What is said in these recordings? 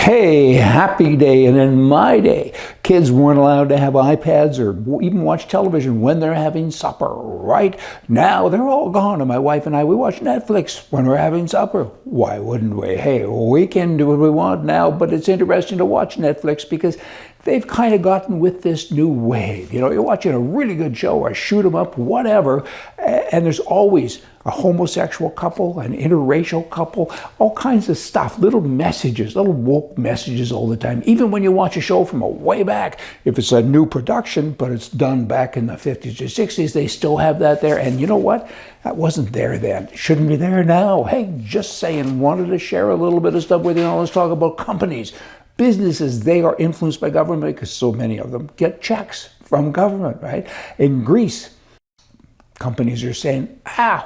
Hey, happy day. And in my day, kids weren't allowed to have iPads or even watch television when they're having supper, right? Now they're all gone. And my wife and I, we watch Netflix when we're having supper. Why wouldn't we? Hey, we can do what we want now, but it's interesting to watch Netflix because they've kind of gotten with this new wave. You know, you're watching a really good show or shoot 'em up, whatever, and there's always a homosexual couple, an interracial couple, all kinds of stuff, little messages, little woke messages all the time. Even when you watch a show from a way back, if it's a new production, but it's done back in the 50s or 60s, they still have that there. And you know what? That wasn't there then. It shouldn't be there now. Hey, just saying, wanted to share a little bit of stuff with you. Now let's talk about companies. Businesses, they are influenced by government because so many of them get checks from government, right? In Greece, companies are saying,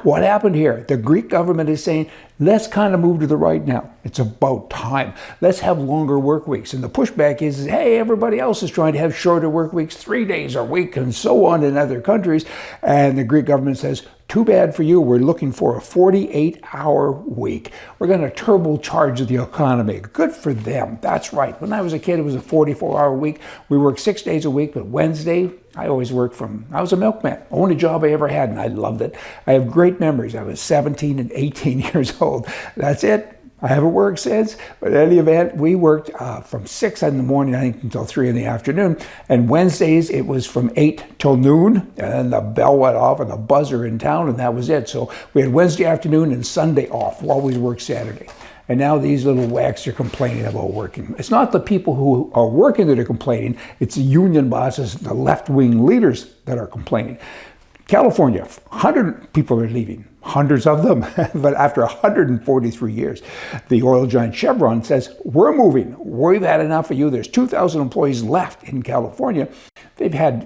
what happened here? The Greek government is saying, let's kind of move to the right now. It's about time. Let's have longer work weeks. And the pushback is, hey, everybody else is trying to have shorter work weeks, 3 days a week, and so on in other countries. And the Greek government says, too bad for you. We're looking for a 48-hour week. We're going to turbocharge the economy. Good for them. That's right. When I was a kid, it was a 44-hour week. We worked 6 days a week, but Wednesday, I always worked I was a milkman. Only job I ever had, and I loved it. I have great memories. I was 17 and 18 years old. That's it. I haven't worked since, but in any event, we worked from 6 in the morning, I think, until 3 in the afternoon. And Wednesdays, it was from 8 till noon, and then the bell went off and the buzzer in town, and that was it. So we had Wednesday afternoon and Sunday off. We always worked Saturday. And now these little whacks are complaining about working. It's not the people who are working that are complaining. It's the union bosses, the left-wing leaders that are complaining. California, 100 people are leaving, hundreds of them, but after 143 years, the oil giant Chevron says, we're moving. We've had enough of you. There's 2,000 employees left in California. They've had,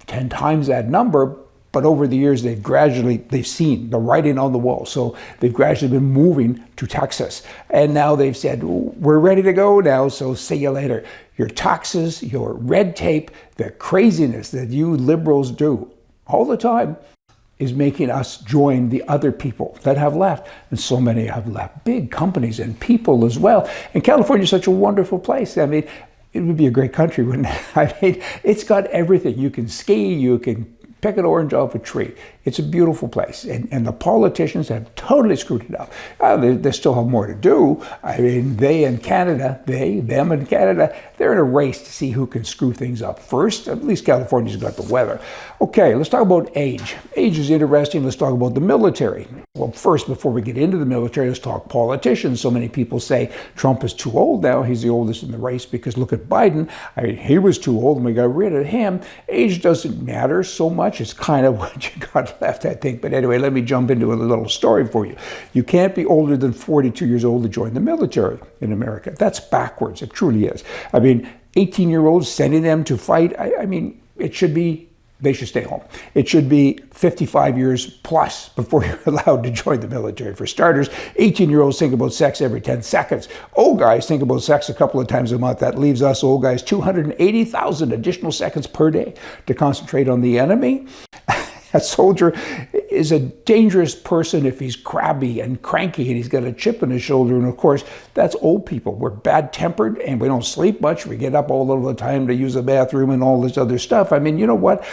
10 times that number, but over the years, they've seen the writing on the wall. So they've gradually been moving to Texas. And now they've said, we're ready to go now, so see you later. Your taxes, your red tape, the craziness that you liberals do all the time is making us join the other people that have left. And so many have left. Big companies and people as well. And California is such a wonderful place. I mean, it would be a great country, wouldn't it? I mean, it's got everything. You can ski, you can pick an orange off a tree. It's a beautiful place. And the politicians have totally screwed it up. They still have more to do. I mean, them and Canada, they're in a race to see who can screw things up first. At least California's got the weather. Okay, let's talk about age. Age is interesting. Let's talk about the military. Well, first, before we get into the military, let's talk politicians. So many people say Trump is too old now. He's the oldest in the race because look at Biden. I mean, he was too old and we got rid of him. Age doesn't matter so much. It's kind of what you got left, I think. But anyway, let me jump into a little story for you. You can't be older than 42 years old to join the military in America. That's backwards. It truly is. I mean, 18-year-olds, sending them to fight, I mean, they should stay home. It should be 55 years plus before you're allowed to join the military. For starters, 18-year-olds think about sex every 10 seconds. Old guys think about sex a couple of times a month. That leaves us old guys 280,000 additional seconds per day to concentrate on the enemy. A soldier is a dangerous person if he's crabby and cranky and he's got a chip in his shoulder. And of course, that's old people. We're bad-tempered and we don't sleep much. We get up all of the time to use the bathroom and all this other stuff. I mean, you know what?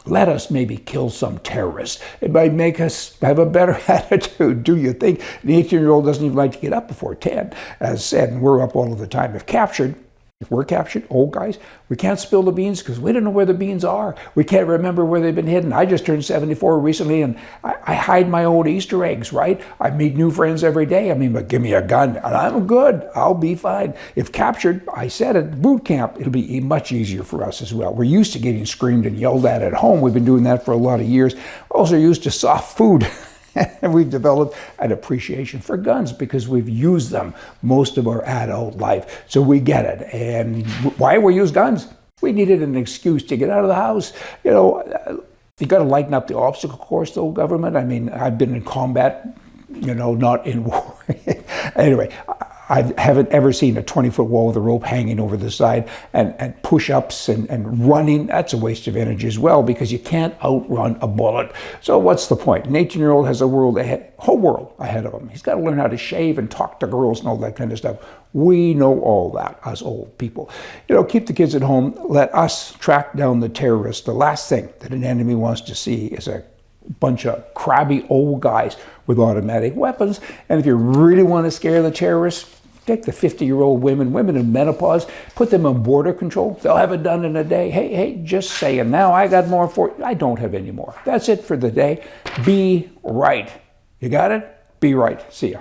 Let us maybe kill some terrorists. It might make us have a better attitude. Do you think? The 18-year-old doesn't even like to get up before 10. As said, and we're up all of the time. If we're captured, old guys, we can't spill the beans because we don't know where the beans are. We can't remember where they've been hidden. I just turned 74 recently and I hide my old Easter eggs, right? I meet new friends every day. I mean, but give me a gun and I'm good. I'll be fine. If captured, I said it, boot camp, it'll be much easier for us as well. We're used to getting screamed and yelled at home. We've been doing that for a lot of years. We're also used to soft food. And we've developed an appreciation for guns because we've used them most of our adult life. So we get it. And why we use guns? We needed an excuse to get out of the house. You got to lighten up the obstacle course, though, government. I mean, I've been in combat, not in war. Anyway, I haven't ever seen a 20-foot wall with a rope hanging over the side and push-ups and running. That's a waste of energy as well, because you can't outrun a bullet. So what's the point? An 18-year-old has a whole world ahead of him. He's got to learn how to shave and talk to girls and all that kind of stuff. We know all that, us old people. Keep the kids at home. Let us track down the terrorists. The last thing that an enemy wants to see is a bunch of crabby old guys with automatic weapons. And if you really want to scare the terrorists, take the 50-year-old women in menopause, put them on border control. They'll have it done in a day. Hey, just saying. Now I got more for you. I don't have any more. That's it for the day. Be right. You got it? Be right. See ya.